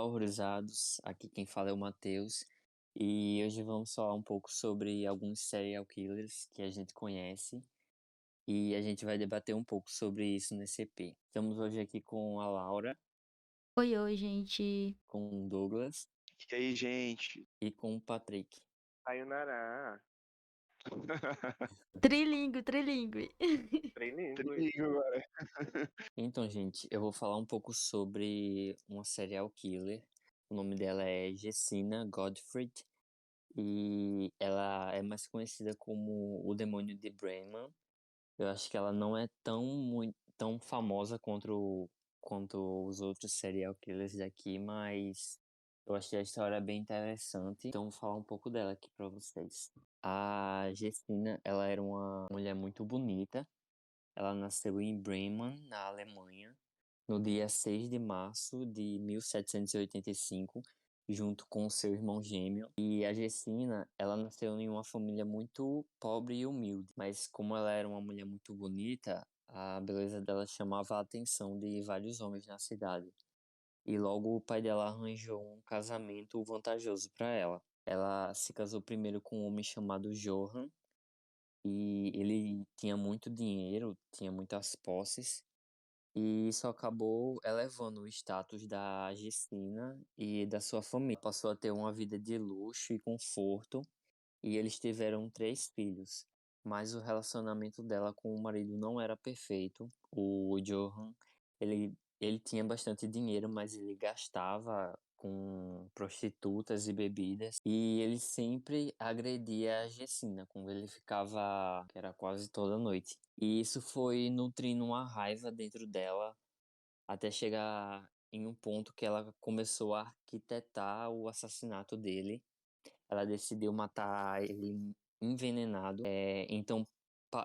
horrorizados. Aqui quem fala é o Matheus. E hoje vamos falar um pouco sobre alguns serial killers que a gente conhece. E a gente vai debater um pouco sobre isso nesse EP. Estamos hoje aqui com a Laura, Oi, oi, gente. com o Douglas E aí, gente? e com o Patrick. Sayonara. Trilingue, trilingue. Trilingue. Trigo agora. Então, gente, eu vou falar um pouco sobre uma serial killer. O nome dela é Jessina Godfrey. E ela é mais conhecida como o Demônio de Brennan. Eu acho que ela não é tão famosa quanto os outros serial killers daqui, mas eu achei a história bem interessante. Então vou falar um pouco dela aqui pra vocês. A Jessina, ela era uma mulher muito bonita. Ela nasceu em Bremen, na Alemanha, no dia 6 de março de 1785, junto com seu irmão gêmeo. E a Gessina, ela nasceu em uma família muito pobre e humilde, mas como ela era uma mulher muito bonita, a beleza dela chamava a atenção de vários homens na cidade. E logo o pai dela arranjou um casamento vantajoso para ela. Ela se casou primeiro com um homem chamado Johann, e ele tinha muito dinheiro, tinha muitas posses, e isso acabou elevando o status da Justina e da sua família. Passou a ter uma vida de luxo e conforto, e eles tiveram 3 filhos. Mas o relacionamento dela com o marido não era perfeito. O Johan, ele tinha bastante dinheiro, mas ele gastava com prostitutas e bebidas. E ele sempre agredia a Gessina, quando ele ficava, que era quase toda noite. E isso foi nutrindo uma raiva dentro dela, até chegar em um ponto que ela começou a arquitetar o assassinato dele. Ela decidiu matar ele envenenado. Então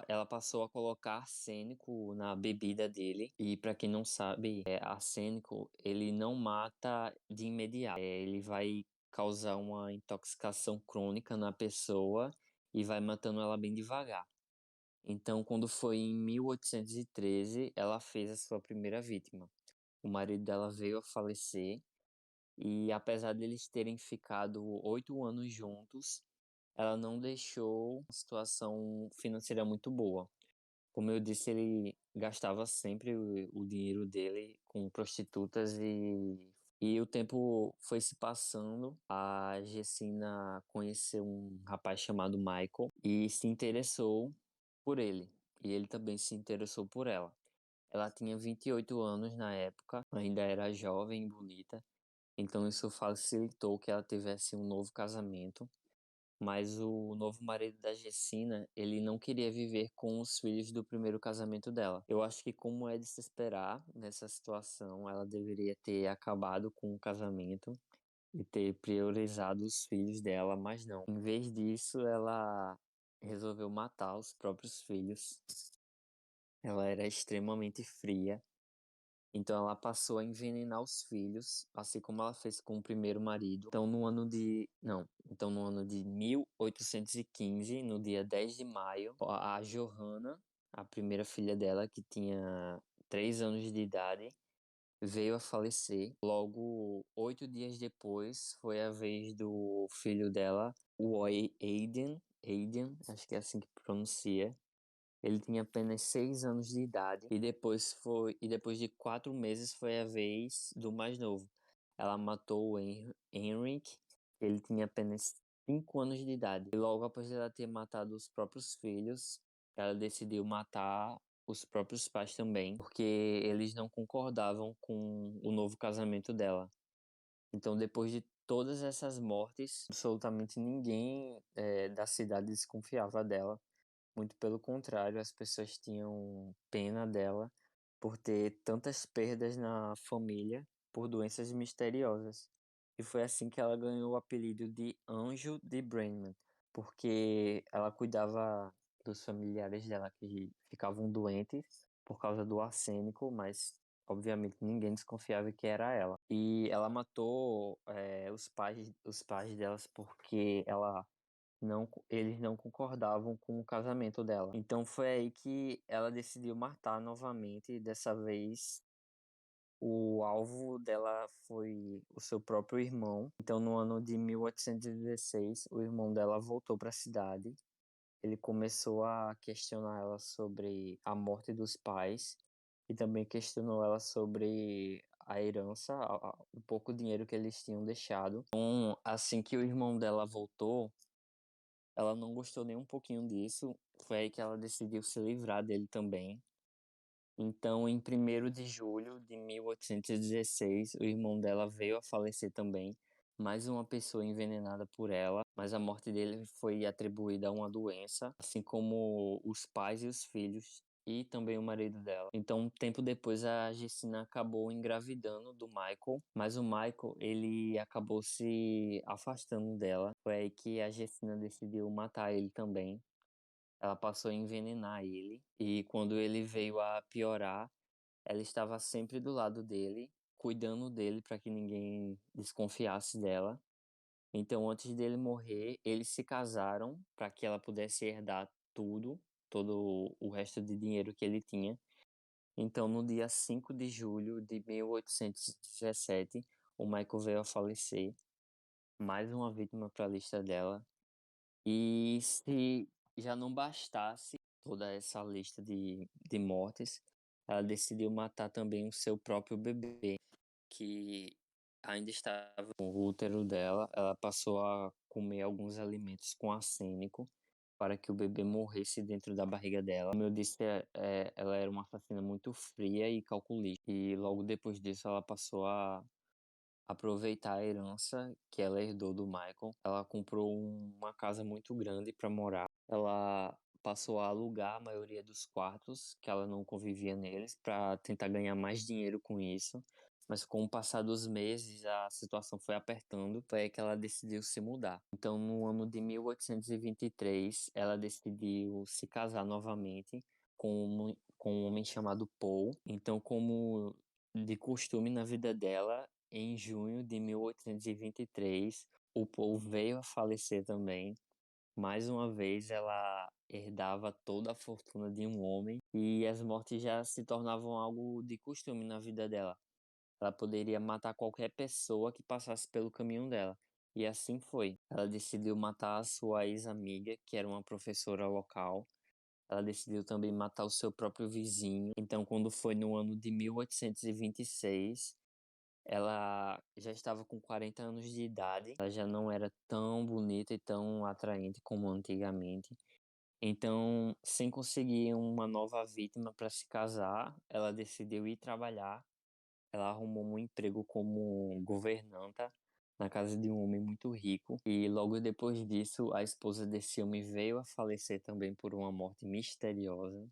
ela passou a colocar arsênico na bebida dele. E para quem não sabe, arsênico ele não mata de imediato. Ele vai causar uma intoxicação crônica na pessoa e vai matando ela bem devagar. Então, quando foi em 1813, ela fez a sua primeira vítima. O marido dela veio a falecer e apesar deles terem ficado 8 anos juntos, ela não deixou uma situação financeira muito boa. Como eu disse, ele gastava sempre o dinheiro dele com prostitutas e o tempo foi se passando. A Gessina conheceu um rapaz chamado Michael e se interessou por ele. E ele também se interessou por ela. Ela tinha 28 anos na época, ainda era jovem e bonita, então isso facilitou que ela tivesse um novo casamento, mas o novo marido da Gessina, ele não queria viver com os filhos do primeiro casamento dela. Eu acho que como é de se esperar nessa situação, ela deveria ter acabado com o casamento e ter priorizado os filhos dela, mas não. Em vez disso, ela resolveu matar os próprios filhos. Ela era extremamente fria. Então ela passou a envenenar os filhos, assim como ela fez com o primeiro marido. Então no ano de 1815, no dia 10 de maio, a Johanna, a primeira filha dela, que tinha 3 anos de idade, veio a falecer. Logo, 8 dias depois, foi a vez do filho dela, o Aiden, acho que é assim que pronuncia. Ele tinha apenas 6 anos de idade e depois de 4 meses foi a vez do mais novo. Ela matou o Henrik, ele tinha apenas 5 anos de idade. E logo após ela ter matado os próprios filhos, ela decidiu matar os próprios pais também, porque eles não concordavam com o novo casamento dela. Então, depois de todas essas mortes, absolutamente ninguém da cidade desconfiava dela. Muito pelo contrário, as pessoas tinham pena dela por ter tantas perdas na família por doenças misteriosas. E foi assim que ela ganhou o apelido de Anjo de Bremen, porque ela cuidava dos familiares dela que ficavam doentes por causa do arsênico, mas obviamente ninguém desconfiava que era ela. E ela matou os pais delas porque eles não concordavam com o casamento dela. Então foi aí que ela decidiu matar novamente, dessa vez o alvo dela foi o seu próprio irmão. Então, no ano de 1816, o irmão dela voltou para a cidade. Ele começou a questionar ela sobre a morte dos pais e também questionou ela sobre a herança, o pouco dinheiro que eles tinham deixado. Então, assim que o irmão dela voltou, ela não gostou nem um pouquinho disso. Foi aí que ela decidiu se livrar dele também. Então, em 1º de julho de 1816, o irmão dela veio a falecer também. Mais uma pessoa envenenada por ela, mas a morte dele foi atribuída a uma doença, assim como os pais e os filhos, e também o marido dela. Então, um tempo depois, a Gessina acabou engravidando do Michael, mas o Michael, ele acabou se afastando dela. Foi aí que a Gessina decidiu matar ele também. Ela passou a envenenar ele, e quando ele veio a piorar, ela estava sempre do lado dele, cuidando dele para que ninguém desconfiasse dela. Então, antes dele morrer, eles se casaram para que ela pudesse herdar tudo, todo o resto de dinheiro que ele tinha. Então, no dia 5 de julho de 1817, o Michael veio a falecer, mais uma vítima para a lista dela. E se já não bastasse toda essa lista de mortes, ela decidiu matar também o seu próprio bebê, que ainda estava no útero dela. Ela passou a comer alguns alimentos com arsênico para que o bebê morresse dentro da barriga dela. Como eu disse, ela era uma assassina muito fria e calculista. E logo depois disso, ela passou a aproveitar a herança que ela herdou do Michael. Ela comprou uma casa muito grande para morar. Ela passou a alugar a maioria dos quartos, que ela não convivia neles, para tentar ganhar mais dinheiro com isso. Mas com o passar dos meses, a situação foi apertando, foi aí que ela decidiu se mudar. Então, no ano de 1823, ela decidiu se casar novamente com um homem chamado Paul. Então, como de costume na vida dela, em junho de 1823, o Paul veio a falecer também. Mais uma vez, ela herdava toda a fortuna de um homem e as mortes já se tornavam algo de costume na vida dela. Ela poderia matar qualquer pessoa que passasse pelo caminho dela. E assim foi. Ela decidiu matar a sua ex-amiga, que era uma professora local. Ela decidiu também matar o seu próprio vizinho. Então, quando foi no ano de 1826, ela já estava com 40 anos de idade, ela já não era tão bonita e tão atraente como antigamente. Então, sem conseguir uma nova vítima para se casar, ela decidiu ir trabalhar. Ela arrumou um emprego como governanta na casa de um homem muito rico. E logo depois disso, a esposa desse homem veio a falecer também por uma morte misteriosa.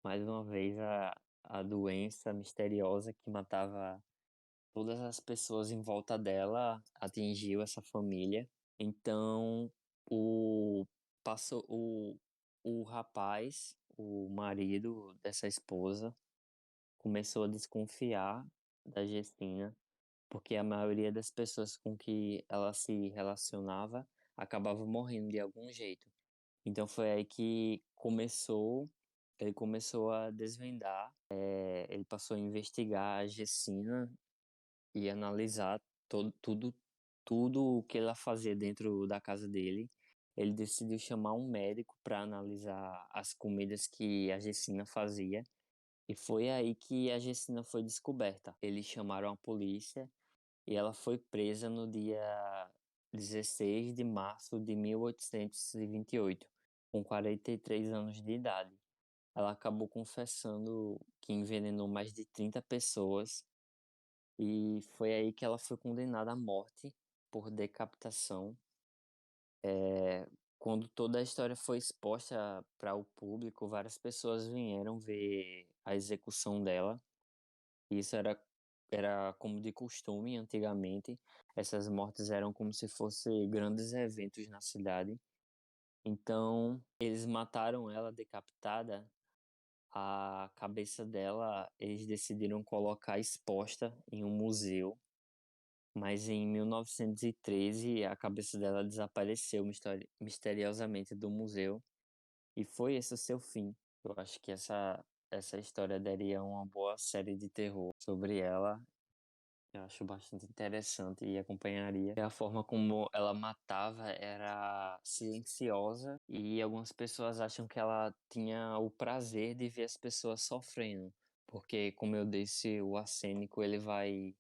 Mais uma vez, a doença misteriosa que matava todas as pessoas em volta dela atingiu essa família. Então, o passou o rapaz, o marido dessa esposa, começou a desconfiar da Gestina, porque a maioria das pessoas com que ela se relacionava acabava morrendo de algum jeito. Então foi aí que ele começou a desvendar, ele passou a investigar a Gessina e analisar tudo o que ela fazia dentro da casa dele. Ele decidiu chamar um médico para analisar as comidas que a Gessina fazia. E foi aí que a Gessina foi descoberta. Eles chamaram a polícia e ela foi presa no dia 16 de março de 1828, com 43 anos de idade. Ela acabou confessando que envenenou mais de 30 pessoas e foi aí que ela foi condenada à morte por decapitação. Quando toda a história foi exposta para o público, várias pessoas vieram ver a execução dela. Isso era como de costume antigamente. Essas mortes eram como se fossem grandes eventos na cidade. Então, eles mataram ela decapitada. A cabeça dela, eles decidiram colocar exposta em um museu. Mas em 1913, a cabeça dela desapareceu misteriosamente do museu. E foi esse o seu fim. Eu acho que essa essa história daria uma boa série de terror sobre ela. Eu acho bastante interessante e acompanharia. E a forma como ela matava era silenciosa e algumas pessoas acham que ela tinha o prazer de ver as pessoas sofrendo. Porque, como eu disse, o arsênico ele vai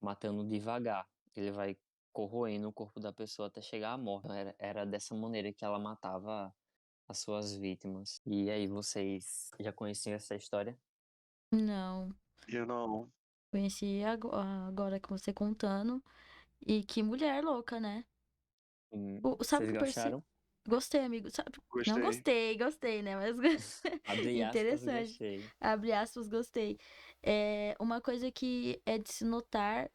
matando devagar. Ele vai corroendo o corpo da pessoa até chegar à morte. Então, era dessa maneira que ela matava as suas vítimas. E aí, vocês já conheciam essa história? Não, Eu não. conheci agora com você contando. E que mulher louca, né? Sabe o Vocês que eu percebi? gostaram? Gostei, amigo. Sabe? Não Gostei. gostei, né? Mas Abre aspas, interessante. gostei. Abre aspas, gostei. Uma coisa que é de se notar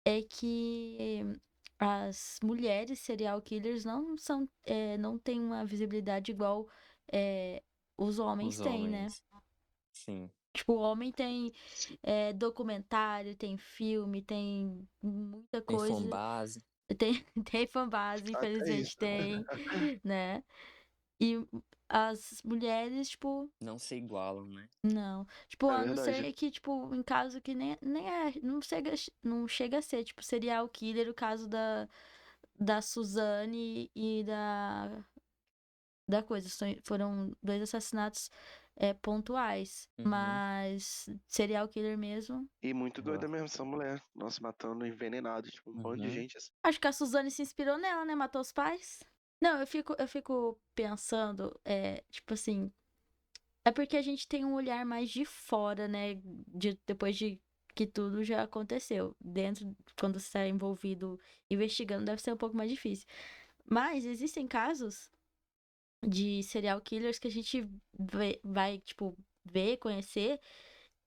é que as mulheres serial killers não têm uma visibilidade igual é, os homens Os têm, né? homens. Sim. Tipo, o homem tem documentário, tem filme, tem muita Tem coisa. fanbase. Tem fanbase, Até infelizmente isso. tem, né? E as mulheres, tipo, Não se igualam, né? não. Tipo, É a não verdade. ser que, tipo, em caso que nem é, não chega a ser, tipo, serial killer, o caso da Suzane e da coisa. Foram dois assassinatos pontuais. Uhum. Mas serial killer mesmo. E muito Eu doida acho. mesmo essa mulher. Nossa, matando envenenado, tipo, um bando de Uhum. gente assim. Acho que a Suzane se inspirou nela, né? Matou os pais. Não, eu fico pensando, tipo assim. É porque a gente tem um olhar mais de fora, né? Depois de que tudo já aconteceu. Dentro, quando você está envolvido investigando, deve ser um pouco mais difícil. Mas existem casos de serial killers que a gente vai, tipo, ver, conhecer,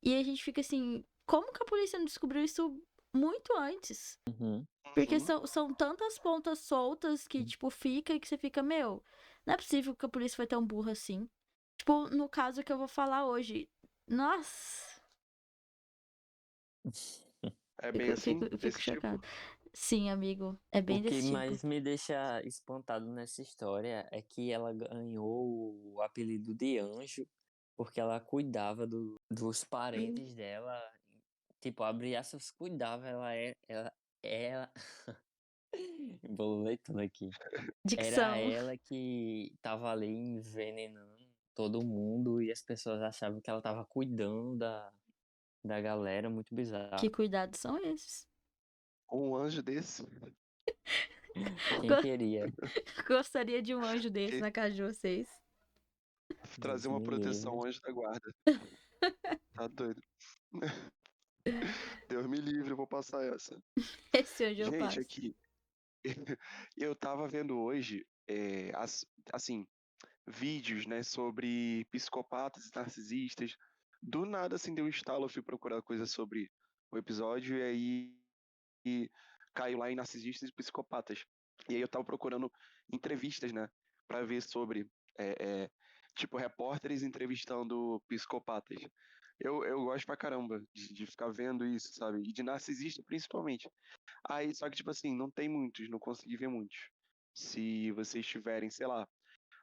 e a gente fica assim, como que a polícia não descobriu isso muito antes? Uhum. Porque Uhum. são tantas pontas soltas que, tipo, fica e que você fica, meu, não é possível que a polícia foi tão burra assim. Tipo, no caso que eu vou falar hoje. Nossa, É bem assim, eu fico desse tipo. chocada. Sim, amigo, é O bem que desse tipo. mais me deixa espantado nessa história é que ela ganhou o apelido de Anjo porque ela cuidava dos parentes dela. Tipo, abre aspas, cuidava. Ela... Vou ler tudo aqui. Era Dicção, ela que tava ali envenenando todo mundo e as pessoas achavam que ela tava cuidando da galera, muito que bizarro. cuidados são esses? Um anjo desse. Quem Go- queria? Gostaria de um anjo desse Que na casa de vocês. trazer Deus uma me proteção livre. anjo da guarda. Tá doido. Deus me livre, eu vou passar essa. Esse anjo eu Gente, passo. aqui, eu tava vendo hoje, assim, vídeos, né, sobre psicopatas e narcisistas. Do nada, assim, deu um estalo, eu fui procurar coisa sobre o episódio e aí caiu lá em narcisistas e psicopatas. E aí eu tava procurando entrevistas, né, pra ver sobre, é, é, tipo, repórteres entrevistando psicopatas. Eu gosto pra caramba de ficar vendo isso, sabe? E de narcisista, principalmente. Aí, só que, tipo assim, não tem muitos, não consegui ver muitos. Se vocês tiverem, sei lá,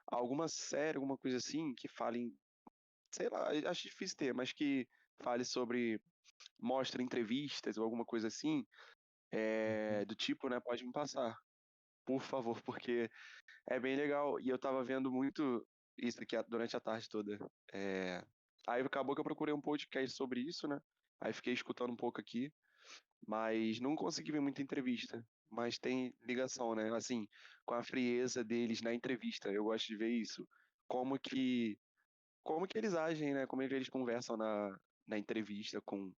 alguma série, alguma coisa assim, que falem, sei lá, acho difícil ter, mas que fale sobre, mostra entrevistas ou alguma coisa assim, do tipo, né, pode me passar, por favor, porque é bem legal. E eu tava vendo muito isso aqui durante a tarde toda. É, Aí acabou que eu procurei um podcast sobre isso, né? Aí fiquei escutando um pouco aqui, mas não consegui ver muita entrevista. Mas tem ligação, né? Assim, com a frieza deles na entrevista. Eu gosto de ver isso. Como que como que eles agem, né? Como é que eles conversam na entrevista com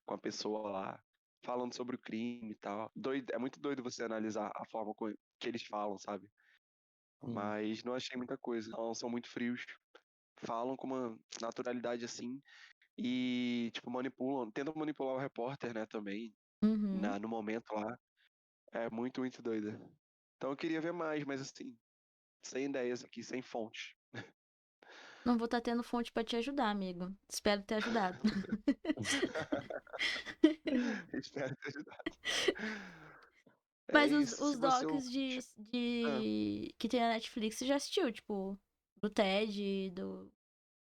a pessoa lá, falando sobre o crime e tal. É muito doido você analisar a forma que eles falam, sabe? Sim. Mas não achei muita coisa. Não, são muito frios. Falam com uma naturalidade assim e, tipo, tentam manipular o repórter, né, também, Uhum. no momento lá. É muito, muito doida. Então eu queria ver mais, mas assim, sem ideias aqui, sem fonte. Não vou estar tendo fonte pra te ajudar, amigo. Espero ter ajudado. Espero ter ajudado. É Mas os, isso. Se os você docs ouvinte. Ah, que tem na Netflix, você já assistiu? Tipo, do Ted, do.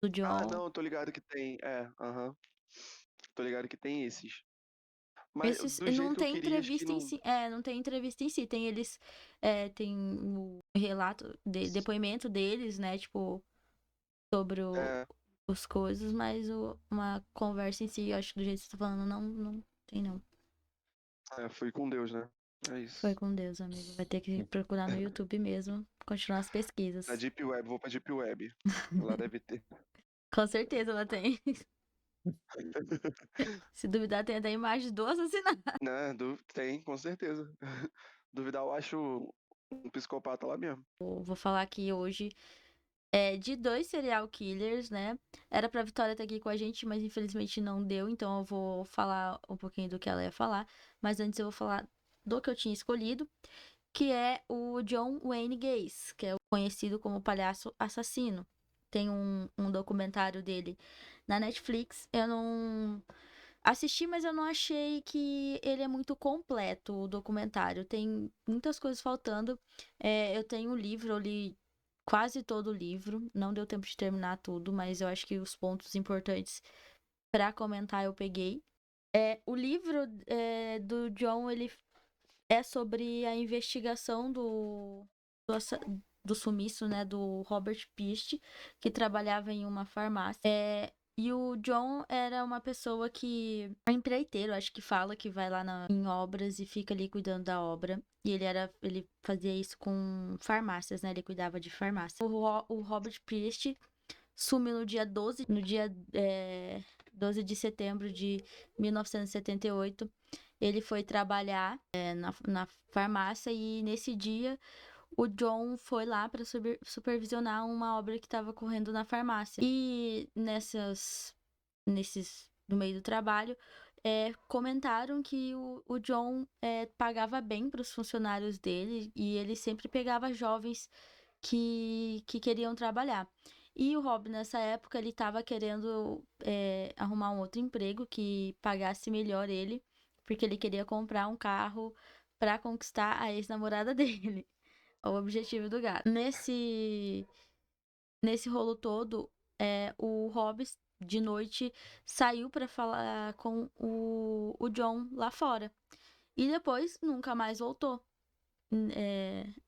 do Ah, John. não, tô ligado que tem. Aham. Tô ligado que tem esses. Mas Esses, do jeito não que eu tem queria, acho que entrevista em não. si. Não tem entrevista em si. Tem eles. Tem o relato, depoimento deles, né? Tipo, sobre É, os coisas, mas uma conversa em si, eu acho que do jeito que você tá falando, não tem, não. fui com Deus, né? É Foi isso. com Deus, amigo. Vai ter que procurar no YouTube mesmo, continuar as Na pesquisas. Deep Web, vou pra Deep Web. Lá deve ter. Com certeza ela tem. Se duvidar, tem até imagem do assassinato. Né? Tem, com certeza. Duvidar, eu acho um psicopata lá mesmo. Vou falar aqui hoje de 2 serial killers, né? Era pra Vitória estar aqui com a gente, mas infelizmente não deu, então eu vou falar um pouquinho do que ela ia falar. Mas antes eu vou falar do que eu tinha escolhido, que é o John Wayne Gacy, que é o conhecido como Palhaço Assassino. Tem um documentário dele na Netflix. Eu não assisti, mas eu não achei que ele é muito completo, o documentário. Tem muitas coisas faltando. Eu tenho um livro, eu li quase todo o livro. Não deu tempo de terminar tudo, mas eu acho que os pontos importantes para comentar eu peguei. O livro do John, ele é sobre a investigação do sumiço, né, do Robert Pist, que trabalhava em uma farmácia. E o John era uma pessoa que é empreiteiro, acho que fala que vai lá em obras e fica ali cuidando da obra. E ele fazia isso com farmácias, né? Ele cuidava de farmácia. O Robert Pist sumiu no dia 12 de setembro de 1978. Ele foi trabalhar na farmácia e nesse dia o John foi lá para supervisionar uma obra que estava correndo na farmácia. E no meio do trabalho, comentaram que o John pagava bem para os funcionários dele e ele sempre pegava jovens que queriam trabalhar. E o Rob, nessa época, ele estava querendo arrumar um outro emprego que pagasse melhor ele, porque ele queria comprar um carro para conquistar a ex-namorada dele. O objetivo do gato. Nesse rolo todo, o Hobbes, de noite, saiu para falar com o John lá fora. E depois nunca mais voltou.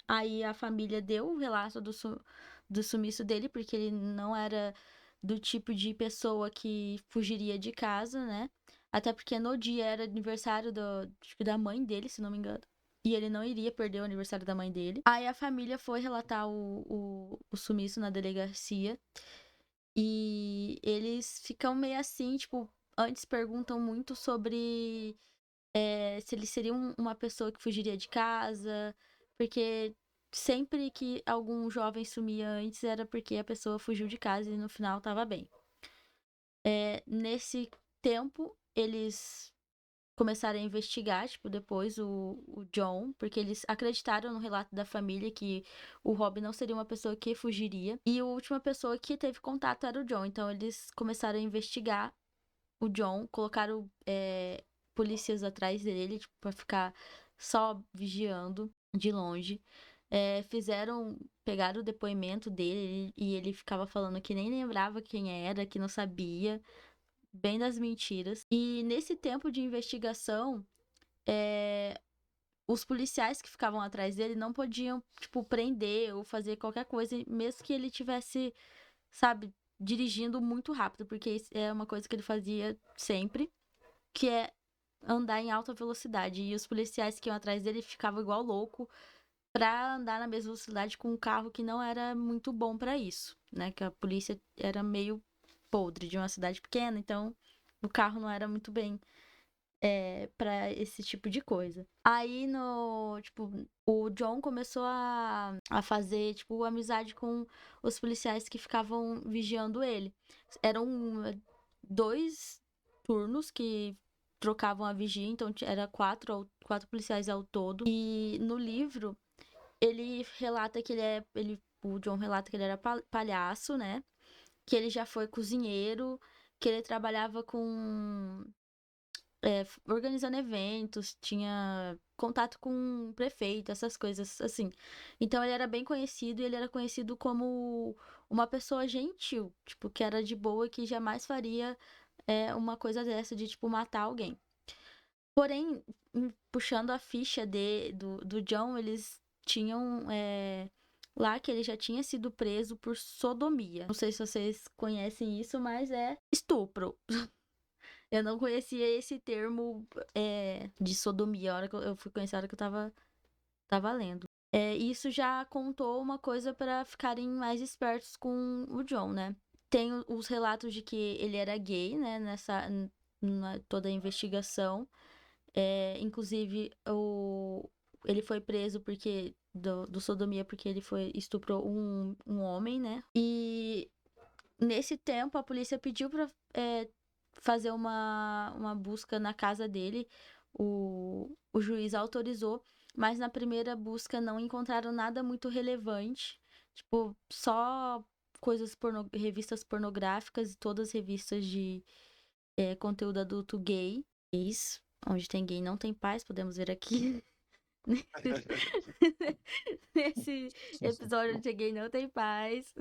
Aí a família deu o relato do sumiço dele, porque ele não era do tipo de pessoa que fugiria de casa, né? Até porque no dia era aniversário acho que da mãe dele, se não me engano. E ele não iria perder o aniversário da mãe dele. Aí a família foi relatar o sumiço na delegacia. E eles ficam meio assim, tipo, antes perguntam muito sobre se ele seria uma pessoa que fugiria de casa, porque sempre que algum jovem sumia antes era porque a pessoa fugiu de casa e no final tava bem. Nesse tempo, eles começaram a investigar, tipo, depois o John, porque eles acreditaram no relato da família que o Rob não seria uma pessoa que fugiria. E a última pessoa que teve contato era o John. Então eles começaram a investigar o John, colocaram polícias atrás dele, tipo, pra ficar só vigiando de longe. Pegaram o depoimento dele e ele ficava falando que nem lembrava quem era, que não sabia, bem das mentiras. E nesse tempo de investigação, os policiais que ficavam atrás dele não podiam, tipo, prender ou fazer qualquer coisa, mesmo que ele tivesse, sabe, dirigindo muito rápido, porque isso é uma coisa que ele fazia sempre, que é andar em alta velocidade. E os policiais que iam atrás dele ficavam igual louco pra andar na mesma velocidade com um carro que não era muito bom pra isso, né? Que a polícia era meio podre de uma cidade pequena, então o carro não era muito bem para esse tipo de coisa. Aí tipo, o John começou a fazer, tipo, amizade com os policiais que ficavam vigiando ele. Eram 2 turnos que trocavam a vigia, então era quatro policiais ao todo. E no livro, ele relata que o John relata que ele era palhaço, né? Que ele já foi cozinheiro, que ele trabalhava com organizando eventos, tinha contato com o prefeito, essas coisas assim. Então ele era bem conhecido e ele era conhecido como uma pessoa gentil, tipo, que era de boa e que jamais faria uma coisa dessa de, tipo, matar alguém. Porém, puxando a ficha do John, eles tinham lá que ele já tinha sido preso por sodomia. Não sei se vocês conhecem isso, mas é estupro. Eu não conhecia esse termo de sodomia. A hora que eu fui conhecer, a hora que eu tava lendo. Isso já contou uma coisa para ficarem mais espertos com o John, né? Tem os relatos de que ele era gay, né? Toda a investigação. Inclusive, ele foi preso porque do sodomia porque ele estuprou um homem, né? E nesse tempo a polícia pediu pra fazer uma busca na casa dele. O juiz autorizou, mas na primeira busca não encontraram nada muito relevante. Tipo, só revistas pornográficas e todas as revistas de conteúdo adulto gay. Gays. Onde tem gay não tem paz, podemos ver aqui. Nesse episódio onde tem gay não tem paz.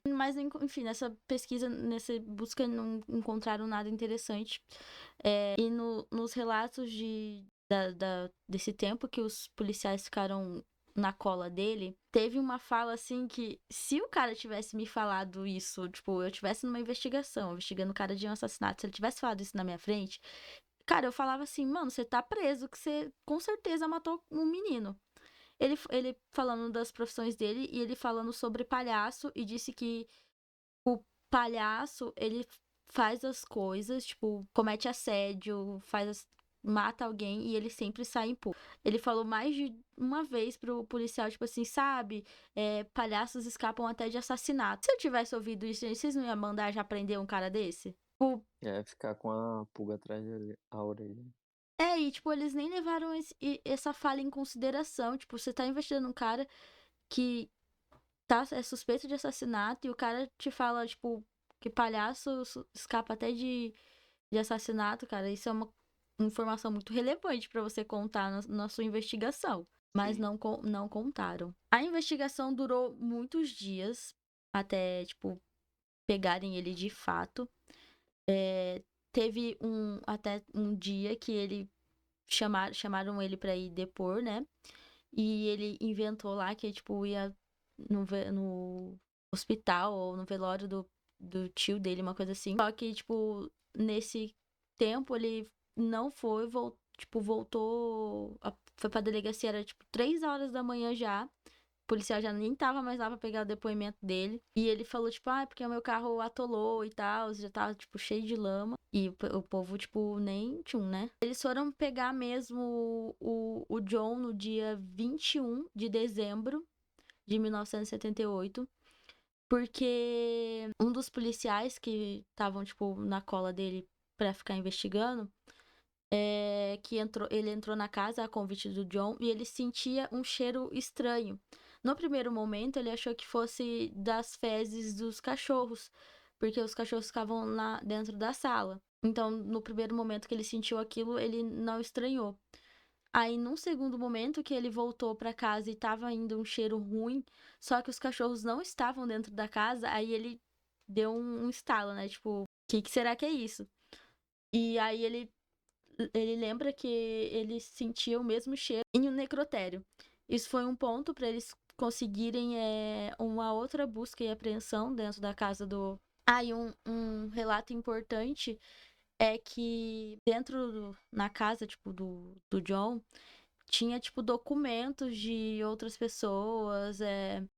Mas, enfim, nessa pesquisa, nessa busca, não encontraram nada interessante. E nos relatos desse tempo que os policiais ficaram na cola dele, teve uma fala assim que, se o cara tivesse me falado isso, tipo, eu tivesse numa investigação, investigando o cara de um assassinato, se ele tivesse falado isso na minha frente, cara, eu falava assim, mano, você tá preso, que você com certeza matou um menino. Ele falando das profissões dele e ele falando sobre palhaço e disse que o palhaço, ele faz as coisas, tipo, comete assédio, mata alguém e ele sempre sai impune. Ele falou mais de uma vez pro policial, tipo assim, sabe? Palhaços escapam até de assassinato. Se eu tivesse ouvido isso, vocês não iam mandar já prender um cara desse? Ficar com a pulga atrás da orelha. E tipo, eles nem levaram essa fala em consideração. Tipo, você tá investigando um cara que é suspeito de assassinato e o cara te fala, tipo, que palhaço escapa até de assassinato, cara. Isso é uma informação muito relevante pra você contar na sua investigação. Mas Sim. não contaram. A investigação durou muitos dias até, tipo, pegarem ele de fato. Teve até um dia que ele chamaram ele pra ir depor, né? E ele inventou lá que, tipo, ia no hospital ou no velório do tio dele, uma coisa assim. Só que, tipo, nesse tempo ele não foi, voltou, foi pra delegacia, era, tipo, 3 horas da manhã já. O policial já nem tava mais lá pra pegar o depoimento dele. E ele falou, tipo, porque o meu carro atolou e tal, já tava, tipo, cheio de lama. E o povo, tipo, nem tchum, né? Eles foram pegar mesmo o John no dia 21 de dezembro de 1978. Porque um dos policiais que estavam, tipo, na cola dele pra ficar investigando, ele entrou na casa a convite do John e ele sentia um cheiro estranho. No primeiro momento, ele achou que fosse das fezes dos cachorros, porque os cachorros ficavam lá dentro da sala. Então, no primeiro momento que ele sentiu aquilo, ele não estranhou. Aí, num segundo momento que ele voltou pra casa e tava indo um cheiro ruim, só que os cachorros não estavam dentro da casa, aí ele deu um estalo, né? Tipo, o que será que é isso? E aí ele lembra que ele sentia o mesmo cheiro em um necrotério. Isso foi um ponto para eles conseguirem uma outra busca e apreensão dentro da casa do. E um relato importante é que na casa, tipo, do John, tinha, tipo, documentos de outras pessoas.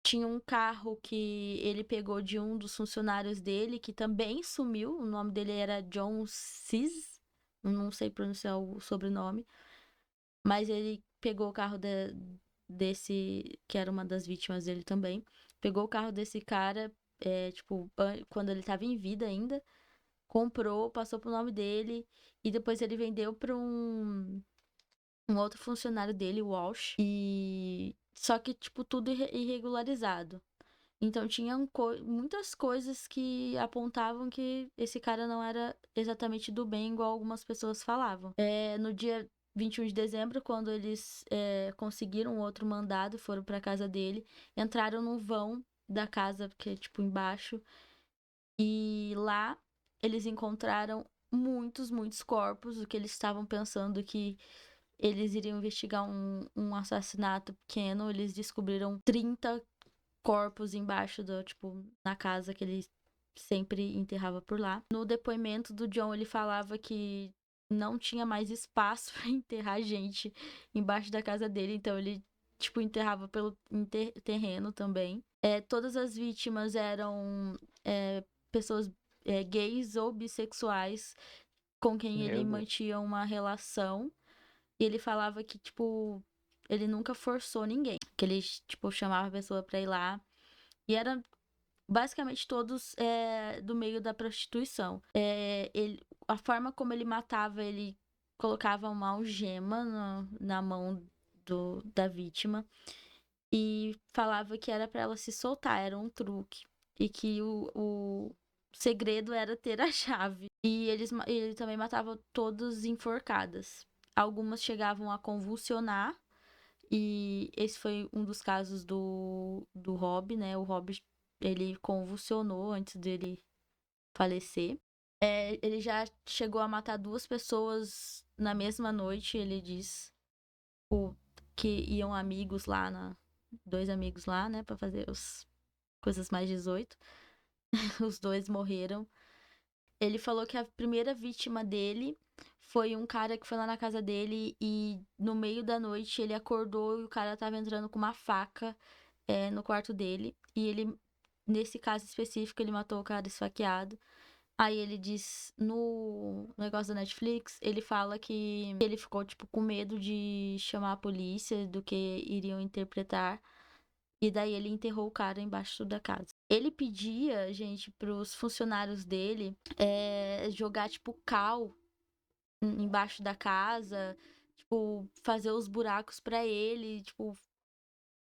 Tinha um carro que ele pegou de um dos funcionários dele, que também sumiu. O nome dele era John Cis. Não sei pronunciar o sobrenome. Mas ele pegou o carro desse, que era uma das vítimas dele também. Pegou o carro desse cara, tipo, quando ele tava em vida ainda. Comprou, passou pro nome dele. E depois ele vendeu pra um outro funcionário dele, o Walsh. Só que, tipo, tudo irregularizado. Então tinham muitas coisas que apontavam que esse cara não era exatamente do bem, igual algumas pessoas falavam. No dia 21 de dezembro, quando eles conseguiram outro mandado, foram pra casa dele, entraram no vão da casa, que é tipo embaixo, e lá eles encontraram muitos corpos, o que eles estavam pensando que eles iriam investigar um assassinato pequeno, eles descobriram 30 corpos embaixo tipo, na casa que ele sempre enterrava por lá. No depoimento do John, ele falava que não tinha mais espaço para enterrar gente embaixo da casa dele, então ele, tipo, enterrava pelo terreno também. Todas as vítimas eram pessoas gays ou bissexuais com quem ele Meu Deus. mantinha uma relação. E ele falava que, tipo, ele nunca forçou ninguém. Que ele, tipo, chamava a pessoa pra ir lá. E eram basicamente todos do meio da prostituição. A forma como ele matava, ele colocava uma algema na mão da vítima e falava que era pra ela se soltar, era um truque. E que o segredo era ter a chave. E ele também matava todos enforcadas. Algumas chegavam a convulsionar. E esse foi um dos casos do Rob, né? O Rob, ele convulsionou antes dele falecer. Ele já chegou a matar 2 pessoas na mesma noite, ele diz. Que iam amigos lá, 2 amigos lá, né? Pra fazer as coisas mais 18. Os 2 morreram. Ele falou que a primeira vítima dele foi um cara que foi lá na casa dele e no meio da noite ele acordou e o cara tava entrando com uma faca no quarto dele. E ele, nesse caso específico, ele matou o cara esfaqueado. Aí ele diz, no negócio da Netflix, ele fala que ele ficou, tipo, com medo de chamar a polícia, do que iriam interpretar. E daí ele enterrou o cara embaixo da casa. Ele pedia, gente, pros funcionários dele jogar, tipo, cal embaixo da casa, tipo, fazer os buracos pra ele, tipo,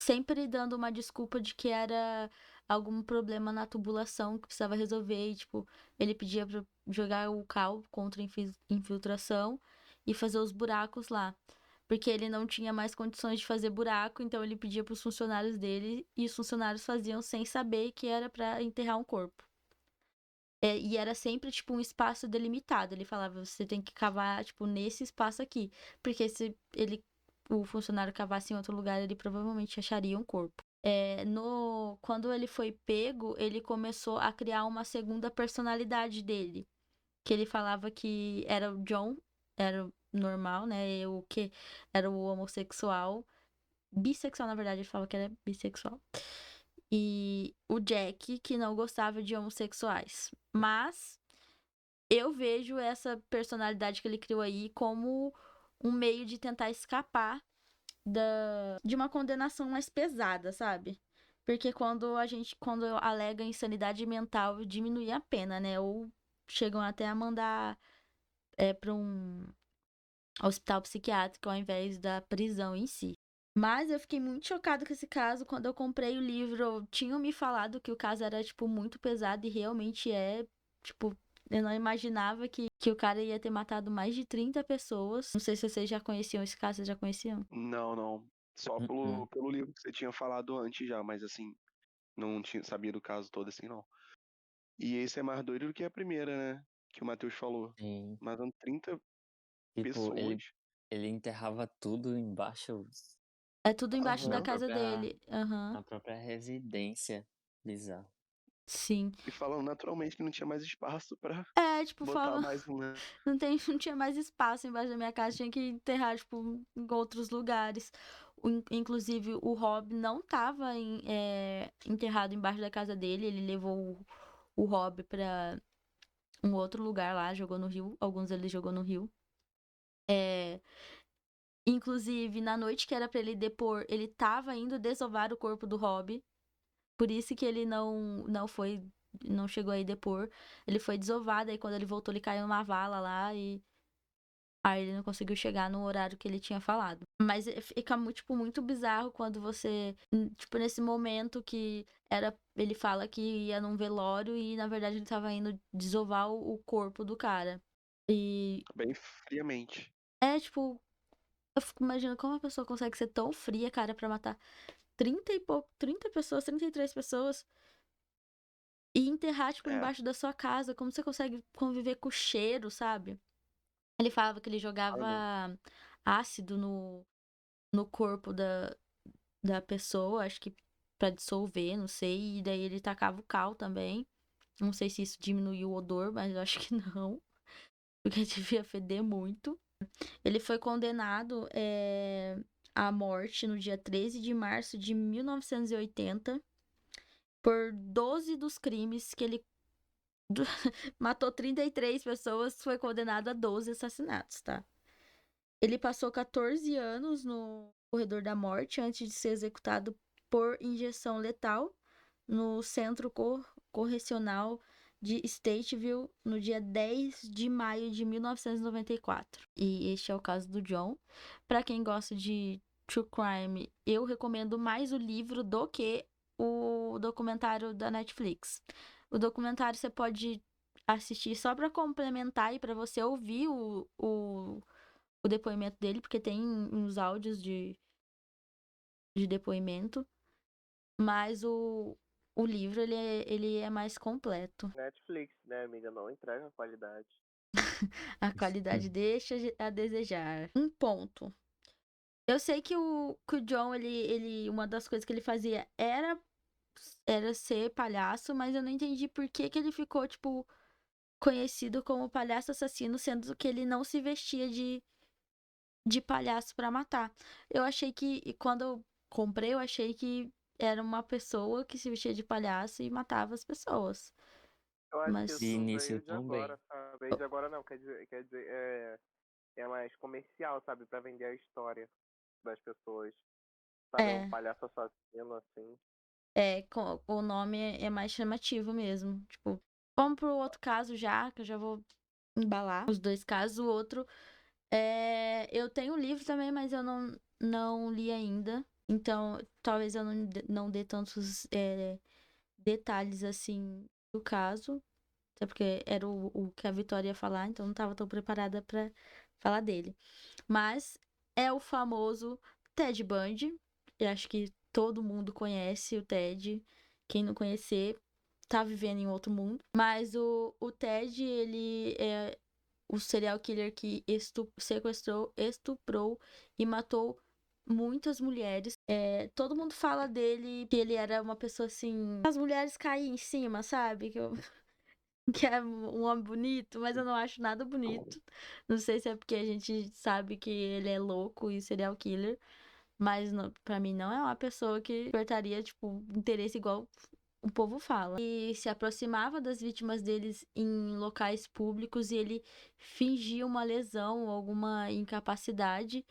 sempre dando uma desculpa de que era algum problema na tubulação que precisava resolver. E, tipo, ele pedia pra jogar o cal contra infiltração e fazer os buracos lá. Porque ele não tinha mais condições de fazer buraco, então ele pedia pros funcionários dele e os funcionários faziam sem saber que era pra enterrar um corpo. E era sempre, tipo, um espaço delimitado. Ele falava, você tem que cavar, tipo, nesse espaço aqui. Porque se o funcionário cavasse em outro lugar, ele provavelmente acharia um corpo. Quando ele foi pego, ele começou a criar uma segunda personalidade dele. Que ele falava que era o John, era o normal, né? O que era o homossexual. Bissexual, na verdade, ele falava que era bissexual. E o Jack, que não gostava de homossexuais. Mas eu vejo essa personalidade que ele criou aí como um meio de tentar escapar de uma condenação mais pesada, sabe? Porque quando alega insanidade mental, diminui a pena, né? Ou chegam até a mandar para um hospital psiquiátrico ao invés da prisão em si. Mas eu fiquei muito chocada com esse caso. Quando eu comprei o livro, tinham me falado que o caso era, tipo, muito pesado e realmente é. Tipo, eu não imaginava que o cara ia ter matado mais de 30 pessoas. Não sei se vocês já conheciam esse caso, vocês já conheciam? Não, não. Só Uhum. pelo livro que você tinha falado antes já, mas assim, não tinha, sabia do caso todo assim, não. E esse é mais doido do que a primeira, né? Que o Matheus falou. Sim. Matando 30 Tipo, pessoas. ele enterrava tudo embaixo É tudo embaixo da na Aham. casa própria, dele. Aham. na própria residência. Bizarro. Sim. E falando naturalmente que não tinha mais espaço pra Tipo, botar fala. mais um, né? Não tinha mais espaço embaixo da minha casa, tinha que enterrar, tipo, em outros lugares. Inclusive, o Rob não tava enterrado embaixo da casa dele, ele levou o Rob pra um outro lugar lá, jogou no rio. Alguns ele jogou no rio. Inclusive, na noite que era pra ele depor, ele tava indo desovar o corpo do Rob. Por isso que ele não chegou aí depor. Ele foi desovado, aí quando ele voltou, ele caiu numa vala lá e Aí ele não conseguiu chegar no horário que ele tinha falado. Mas fica tipo, muito bizarro quando você, tipo, nesse momento que ele fala que ia num velório e na verdade ele tava indo desovar o corpo do cara. E Bem friamente. tipo, eu fico imaginando como a pessoa consegue ser tão fria, cara, pra matar 30 pessoas, 33 pessoas e enterrar, tipo, É, embaixo da sua casa. Como você consegue conviver com o cheiro, sabe? Ele falava que ele ai não. jogava ácido no corpo da pessoa, acho que pra dissolver, não sei. E daí ele tacava o cal também. Não sei se isso diminuiu o odor, mas eu acho que não. Porque devia feder muito. Ele foi condenado à morte no dia 13 de março de 1980 por 12 dos crimes que ele matou 33 pessoas, foi condenado a 12 assassinatos, tá? Ele passou 14 anos no corredor da morte antes de ser executado por injeção letal no Centro Correcional de Stateville no dia 10 de maio de 1994. E este é o caso do John. Para quem gosta de true crime, eu recomendo mais o livro do que o documentário da Netflix. O documentário você pode assistir só para complementar e para você ouvir o depoimento dele, porque tem uns áudios de depoimento, mas o livro ele é mais completo. Netflix, né, amiga? Não entrega a qualidade. A qualidade deixa a desejar. Um ponto. Eu sei que o John, uma das coisas que ele fazia era ser palhaço, mas eu não entendi por que que ele ficou, tipo, conhecido como palhaço assassino, sendo que ele não se vestia de palhaço pra matar. Eu achei que, e quando eu comprei, eu achei que era uma pessoa que se vestia de palhaço e matava as pessoas. Eu acho que Mas, De isso início veio de também. agora, sabe? Veio de agora não, quer dizer, é mais comercial, sabe? Pra vender a história das pessoas. Sabe, um é, palhaço assassino, assim. o nome é mais chamativo mesmo. Tipo, vamos pro outro caso já, que eu já vou embalar os dois casos. O outro, eu tenho o livro também, mas eu não li ainda. Então, talvez eu não dê tantos detalhes, assim, do caso. Até porque era o que a Vitória ia falar, então não estava tão preparada para falar dele. Mas é o famoso Ted Bundy. Eu acho que todo mundo conhece o Ted. Quem não conhecer, tá vivendo em outro mundo. Mas o Ted, ele é o serial killer que sequestrou, estuprou e matou muitas mulheres. Todo mundo fala dele que ele era uma pessoa assim. As mulheres caem em cima, sabe? Que é um homem bonito, mas eu não acho nada bonito. Não sei se é porque a gente sabe que ele é louco e serial killer, mas pra mim não é uma pessoa que despertaria, tipo, interesse igual o povo fala. E se aproximava das vítimas deles em locais públicos e ele fingia uma lesão ou alguma incapacidade,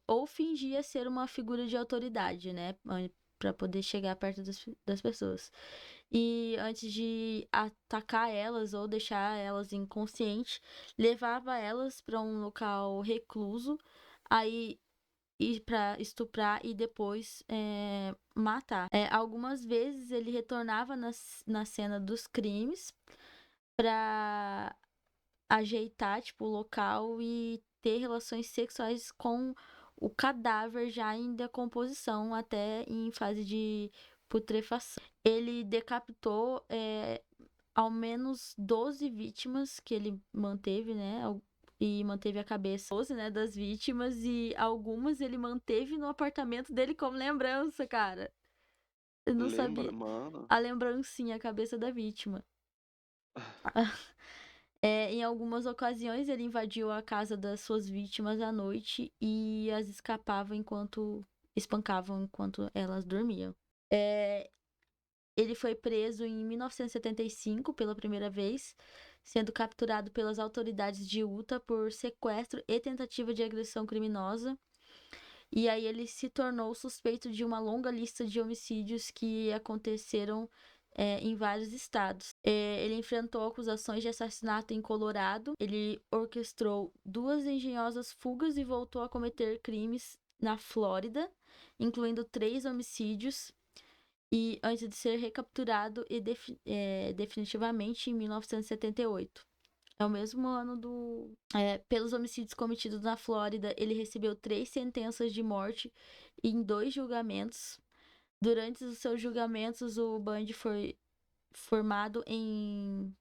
ou fingia ser uma figura de autoridade, né? Pra poder chegar perto das pessoas. E antes de atacar elas ou deixar elas inconscientes, levava elas para um local recluso, aí ir para estuprar e depois matar. Algumas vezes ele retornava na cena dos crimes para ajeitar, tipo, o local e ter relações sexuais com o cadáver já em decomposição, até em fase de putrefação. Ele decapitou ao menos 12 vítimas que ele manteve, né? E manteve a cabeça 12, né, das vítimas, e algumas ele manteve no apartamento dele como lembrança, cara. Eu não Lembra, sabia. mano? A lembrancinha, a cabeça da vítima. Em algumas ocasiões, ele invadiu a casa das suas vítimas à noite e as espancavam enquanto elas dormiam. Ele foi preso em 1975 pela primeira vez, sendo capturado pelas autoridades de Utah por sequestro e tentativa de agressão criminosa. E aí ele se tornou suspeito de uma longa lista de homicídios que aconteceram em vários estados. Ele enfrentou acusações de assassinato em Colorado. Ele orquestrou 2 engenhosas fugas e voltou a cometer crimes na Flórida, incluindo 3 homicídios. E antes de ser recapturado definitivamente em 1978. É o mesmo ano do. Pelos homicídios cometidos na Flórida, ele recebeu 3 sentenças de morte em 2 julgamentos. Durante os seus julgamentos, o Bundy foi formado em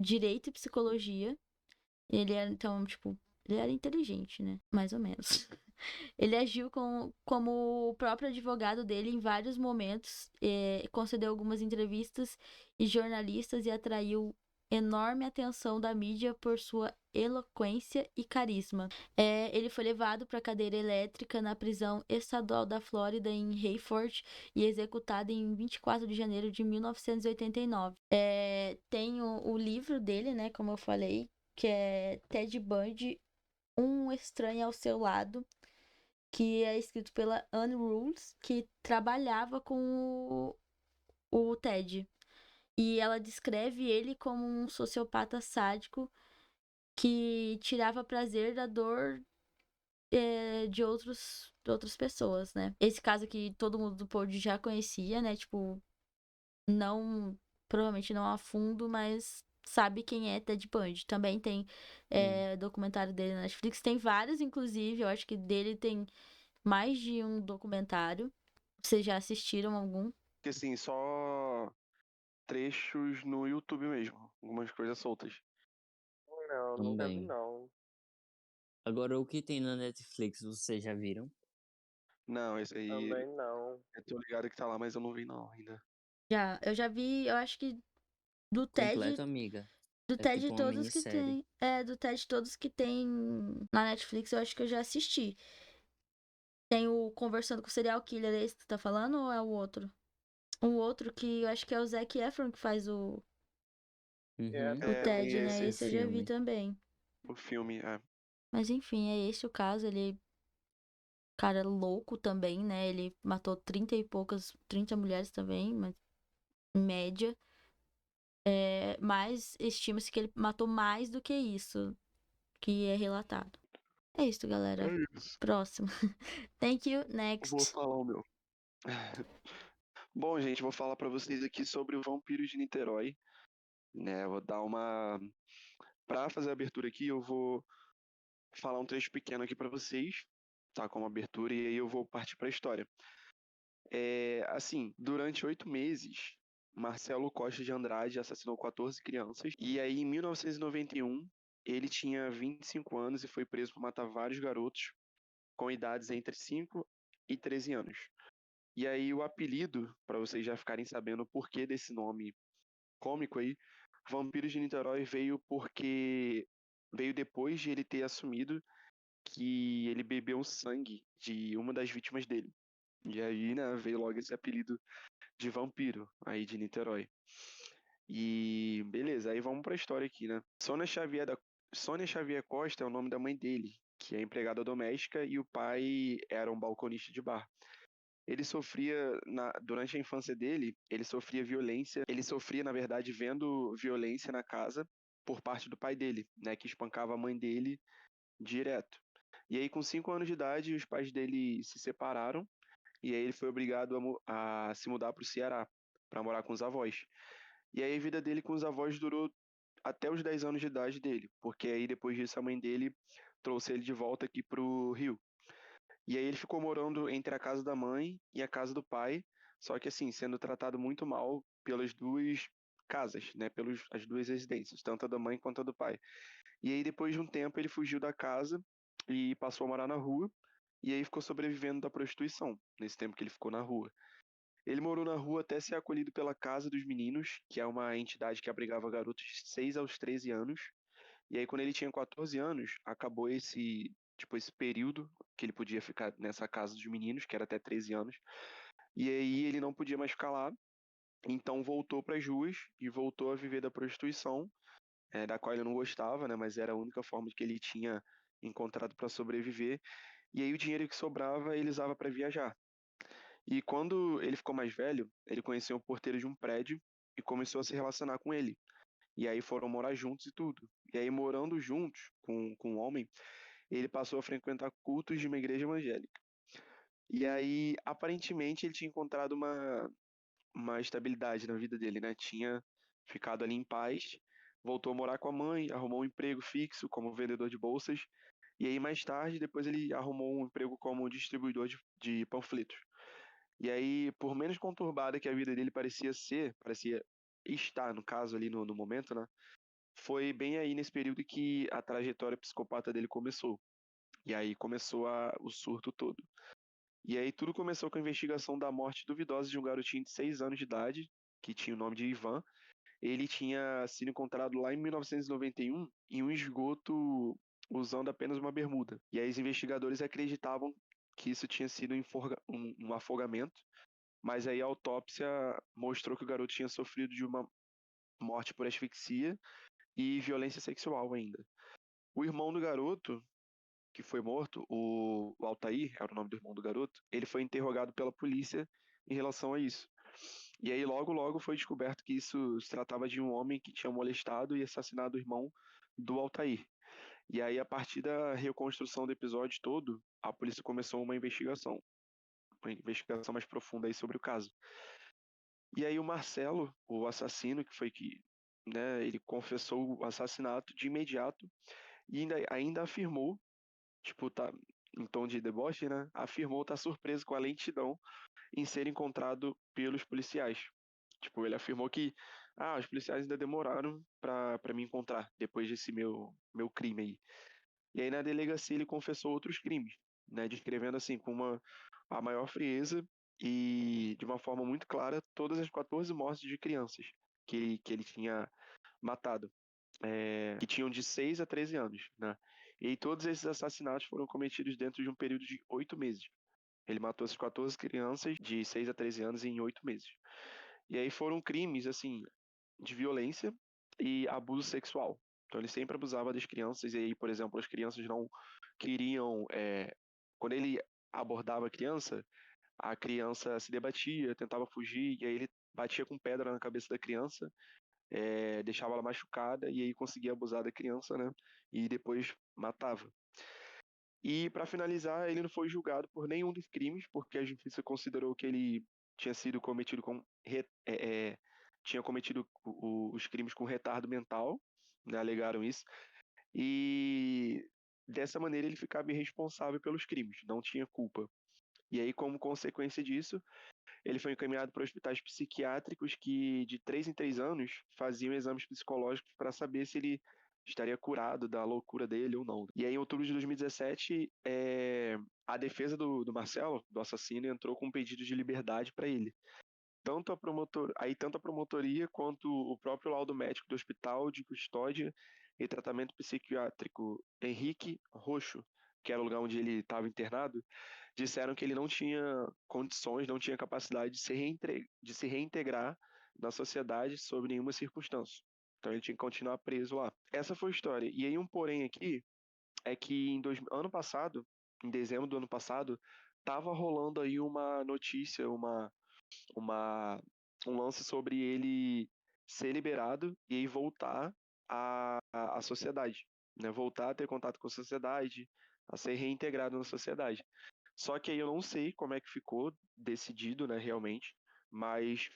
Direito e Psicologia. Ele era, então, tipo, ele era inteligente, né? Mais ou menos. Ele agiu como o próprio advogado dele em vários momentos, concedeu algumas entrevistas e jornalistas e atraiu enorme atenção da mídia por sua eloquência e carisma. Ele foi levado para a cadeira elétrica na prisão estadual da Flórida em Hayford e executado em 24 de janeiro de 1989. Tem o livro dele, né, como eu falei, que é Ted Bundy, Um Estranho ao Seu Lado, que é escrito pela Anne Rules, que trabalhava com o Ted. E ela descreve ele como um sociopata sádico que tirava prazer da dor de outras pessoas, né? Esse caso aqui todo mundo do Pod já conhecia, né? Tipo, não, provavelmente não a fundo, mas sabe quem é Ted Bundy. Também tem documentário dele na Netflix. Tem vários, inclusive. Eu acho que dele tem mais de um documentário. Vocês já assistiram algum? Porque assim, só trechos no YouTube mesmo. Algumas coisas soltas. Não, nunca vi Também. não. Agora, o que tem na Netflix, vocês já viram? Não, esse aí Também não. eu tô ligado que tá lá, mas eu não vi não ainda. Eu já vi, eu acho que do Completo, TED, amiga. do É TED tipo uma todos que minissérie. tem, do TED todos que tem na Netflix, eu acho que eu já assisti. Tem o Conversando com o Serial Killer, é esse que tu tá falando ou é o outro? O outro que eu acho que é o Zac Efron que faz o Uhum. Tem TED, né? esse, O Esse eu já vi filme. também. o filme, Mas enfim, é esse o caso, ele cara louco também, né? Ele matou 30 e poucas, 30 mulheres também, mas em média. Mas estima-se que ele matou mais do que isso que é relatado. É isso, É galera. isso. Próximo. Thank you. Vou Next. falar o meu. Bom, gente, vou falar pra vocês aqui sobre o Vampiro de Niterói, né? Vou dar uma Pra fazer a abertura aqui, eu vou falar um trecho pequeno aqui pra vocês, tá? Como abertura, e aí eu vou partir pra história. Assim, durante 8 meses, Marcelo Costa de Andrade assassinou 14 crianças, e aí em 1991, ele tinha 25 anos e foi preso por matar vários garotos com idades entre 5 e 13 anos. E aí o apelido, pra vocês já ficarem sabendo o porquê desse nome cômico aí, Vampiros de Niterói veio depois de ele ter assumido que ele bebeu o sangue de uma das vítimas dele. E aí, né, veio logo esse apelido de vampiro aí de Niterói. E beleza, aí vamos pra história aqui, né? Sônia Xavier Costa é o nome da mãe dele, que é empregada doméstica, e o pai era um balconista de bar. Ele sofria, durante a infância dele, ele sofria, na verdade, vendo violência na casa por parte do pai dele, né, que espancava a mãe dele direto. E aí, com 5 anos de idade, os pais dele se separaram, e aí ele foi obrigado a se mudar para o Ceará, para morar com os avós. E aí a vida dele com os avós durou até os 10 anos de idade dele, porque aí depois disso a mãe dele trouxe ele de volta aqui pro Rio. E aí ele ficou morando entre a casa da mãe e a casa do pai, só que assim, sendo tratado muito mal pelas duas casas, né, pelas as duas residências, tanto a da mãe quanto a do pai. E aí depois de um tempo ele fugiu da casa e passou a morar na rua, e aí ficou sobrevivendo da prostituição, nesse tempo que ele ficou na rua. Ele morou na rua até ser acolhido pela Casa dos Meninos, que é uma entidade que abrigava garotos de 6 aos 13 anos. E aí, quando ele tinha 14 anos, acabou esse período que ele podia ficar nessa casa dos meninos, que era até 13 anos. E aí ele não podia mais ficar lá, então voltou para as ruas e voltou a viver da prostituição, da qual ele não gostava, né, mas era a única forma que ele tinha encontrado para sobreviver. E aí o dinheiro que sobrava ele usava para viajar. E quando ele ficou mais velho, ele conheceu o porteiro de um prédio e começou a se relacionar com ele. E aí foram morar juntos e tudo. E aí, morando juntos com o homem, ele passou a frequentar cultos de uma igreja evangélica. E aí, aparentemente, ele tinha encontrado uma estabilidade na vida dele, né? Tinha ficado ali em paz, voltou a morar com a mãe, arrumou um emprego fixo como vendedor de bolsas, e aí mais tarde, depois ele arrumou um emprego como distribuidor de panfletos. E aí, por menos conturbada que a vida dele parecia estar, no caso ali no momento, né? Foi bem aí nesse período que a trajetória psicopata dele começou. E aí começou o surto todo. E aí tudo começou com a investigação da morte duvidosa de um garotinho de 6 anos de idade, que tinha o nome de Ivan. Ele tinha sido encontrado lá em 1991 em um esgoto usando apenas uma bermuda. E aí os investigadores acreditavam que isso tinha sido um afogamento, mas aí a autópsia mostrou que o garoto tinha sofrido de uma morte por asfixia e violência sexual ainda. O irmão do garoto, que foi morto, o Altair, era o nome do irmão do garoto, ele foi interrogado pela polícia em relação a isso. E aí logo foi descoberto que isso se tratava de um homem que tinha molestado e assassinado o irmão do Altair. E aí, a partir da reconstrução do episódio todo, a polícia começou uma investigação mais profunda aí sobre o caso. E aí o Marcelo, o assassino, né, ele confessou o assassinato de imediato e ainda afirmou, tipo, tá em tom de deboche, né? Afirmou estar surpreso com a lentidão em ser encontrado pelos policiais. Tipo, ele afirmou que os policiais ainda demoraram para me encontrar depois desse meu crime aí. E aí na delegacia ele confessou outros crimes, né, descrevendo assim com a maior frieza e de uma forma muito clara todas as 14 mortes de crianças que ele tinha matado, que tinham de 6 a 13 anos, né? E aí todos esses assassinatos foram cometidos dentro de um período de 8 meses. Ele matou essas 14 crianças de 6 a 13 anos em 8 meses. E aí foram crimes, assim, de violência e abuso sexual. Então ele sempre abusava das crianças, e aí, por exemplo, as crianças não queriam. Quando ele abordava a criança se debatia, tentava fugir, e aí ele batia com pedra na cabeça da criança, deixava ela machucada, e aí conseguia abusar da criança, né? E depois matava. E para finalizar, ele não foi julgado por nenhum dos crimes, porque a justiça considerou que ele tinha sido cometido tinha cometido os crimes com retardo mental, né, alegaram isso, e dessa maneira ele ficava irresponsável pelos crimes, não tinha culpa. E aí, como consequência disso, ele foi encaminhado para hospitais psiquiátricos que, de 3 em 3 anos, faziam exames psicológicos para saber se ele estaria curado da loucura dele ou não. E aí, em outubro de 2017, a defesa do Marcelo, do assassino, entrou com um pedido de liberdade para ele. Tanto a promotoria quanto o próprio laudo médico do Hospital de Custódia e Tratamento Psiquiátrico Henrique Roxo, que era o lugar onde ele estava internado, disseram que ele não tinha condições, não tinha capacidade de se reintegrar na sociedade sob nenhuma circunstância. Então ele tinha que continuar preso lá. Essa foi a história. E aí um porém aqui é que ano passado, em dezembro do ano passado, estava rolando aí uma notícia, uma, um lance sobre ele ser liberado e aí voltar à sociedade, né? Voltar a ter contato com a sociedade, a ser reintegrado na sociedade. Só que aí eu não sei como é que ficou decidido, né, realmente, mas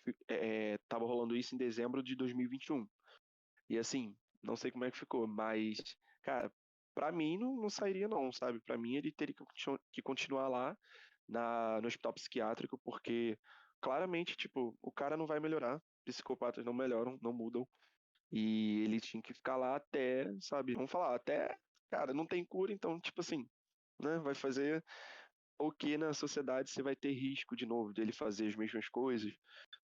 tava rolando isso em dezembro de 2021. E assim, não sei como é que ficou, mas, cara, pra mim não sairia não, sabe? Pra mim ele teria que continuar lá no hospital psiquiátrico, porque claramente, tipo, o cara não vai melhorar, psicopatas não melhoram, não mudam, e ele tinha que ficar lá até, sabe? Vamos falar, até, cara, não tem cura, então, tipo assim, né, vai fazer o que na sociedade você vai ter risco de novo dele fazer as mesmas coisas.